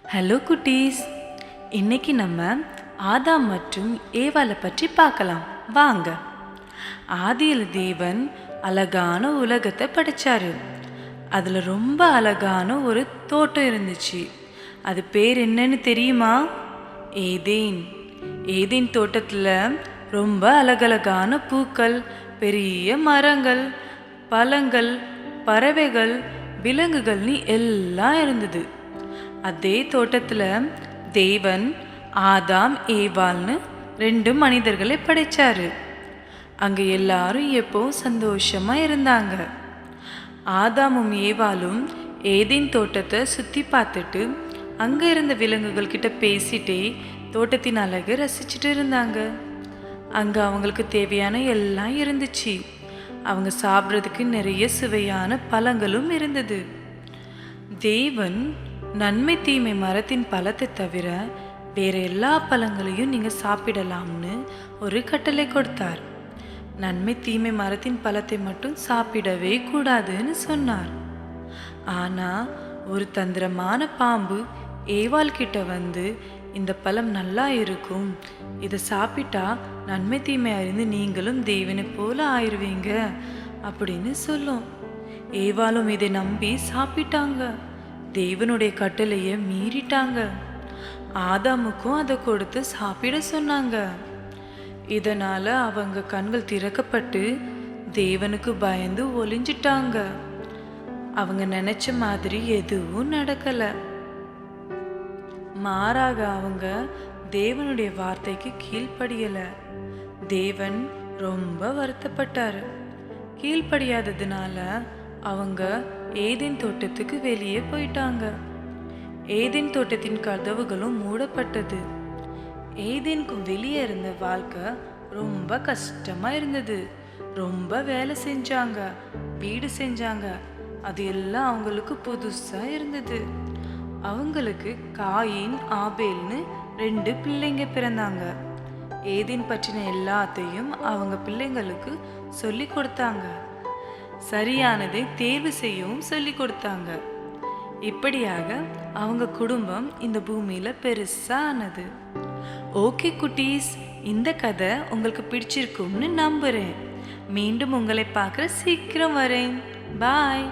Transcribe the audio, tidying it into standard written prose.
Hello குட்டீஸ், இன்னைக்கு நம்ம ஆதாம் மற்றும் ஏவாளை பற்றி பார்க்கலாம் வாங்க. ஆதியில் தேவன் அழகான உலகத்தை படைச்சாரு. அதில் ரொம்ப அழகான ஒரு தோட்டம் இருந்துச்சு. அது பேர் என்னன்னு தெரியுமா? ஏதேன். ஏதேன் தோட்டத்தில் ரொம்ப அழகழகான பூக்கள், பெரிய மரங்கள், பழங்கள், பறவைகள், விலங்குகள்னு எல்லாம் இருந்தது. அதே தோட்டத்தில் தேவன் ஆதாம் ஏவாள்னு 2 மனிதர்களை படைச்சாரு. அங்கே எல்லாரும் எப்பவும் சந்தோஷமா இருந்தாங்க. ஆதாமும் ஏவாளும் ஏதேன் தோட்டத்தை சுற்றி பார்த்துட்டு அங்கே இருந்த விலங்குகள் கிட்ட பேசிட்டே தோட்டத்தின் அழகை ரசிச்சுட்டு இருந்தாங்க. அங்கே அவங்களுக்கு தேவையான எல்லாம் இருந்துச்சு. அவங்க சாப்பிட்றதுக்கு நிறைய சுவையான பழங்களும் இருந்தது. தேவன் நன்மை தீமை மரத்தின் பழத்தை தவிர வேற எல்லா பழங்களையும் நீங்க சாப்பிடலாம்னு ஒரு கட்டளை கொடுத்தார். நன்மை தீமை மரத்தின் பழத்தை மட்டும் சாப்பிடவே கூடாதுன்னு சொன்னார். ஆனா ஒரு தந்திரமான பாம்பு ஏவாள் கிட்ட வந்து, இந்த பழம் நல்லா இருக்கும், இதை சாப்பிட்டா நன்மை தீமை அறிந்து நீங்களும் தேவனை போல ஆயிடுவீங்க அப்படின்னு சொல்லும். ஏவாளும் இதை நம்பி சாப்பிட்டாங்க. தேவனுடைய கட்டளையை மீறிட்டாங்க. ஆதாமுக்கும் அதை கொடுத்து சாப்பிட சொன்னாங்க. இதனால அவங்க கண்கள் திறக்கப்பட்டு தேவனுக்கு பயந்து ஒளிஞ்சிட்டாங்க. அவங்க நினைச்ச மாதிரி எதுவும் நடக்கல. மாறாக அவங்க தேவனுடைய வார்த்தைக்கு கீழ்ப்படியல. தேவன் ரொம்ப வருத்தப்பட்டாரு. கீழ்ப்படியாததுனால அவங்க ஏதேன் தோட்டத்துக்கு வெளியே போயிட்டாங்க. ஏதேன் தோட்டத்தின் கதவுகளும் மூடப்பட்டது. ஏதேனுக்கு வெளியே இருந்த வாழ்க்கை ரொம்ப கஷ்டமா இருந்தது. ரொம்ப வேலை செஞ்சாங்க, வீடு செஞ்சாங்க. அது எல்லாம் அவங்களுக்கு புதுசா இருந்தது. அவங்களுக்கு காயின் ஆபேல்னு 2 பிள்ளைங்க பிறந்தாங்க. ஏதேன் பற்றின எல்லாத்தையும் அவங்க பிள்ளைங்களுக்கு சொல்லி கொடுத்தாங்க. சரியானதை தேர்வு செய்யவும் சொல்லி கொடுத்தாங்க. இப்படியாக அவங்க குடும்பம் இந்த பூமியில பெருசா ஆனது. ஓகே குட்டீஸ், இந்த கதை உங்களுக்கு பிடிச்சிருக்கும்னு நம்புறேன். மீண்டும் உங்களை பார்க்குற சீக்கிரம் வரேன். பாய்.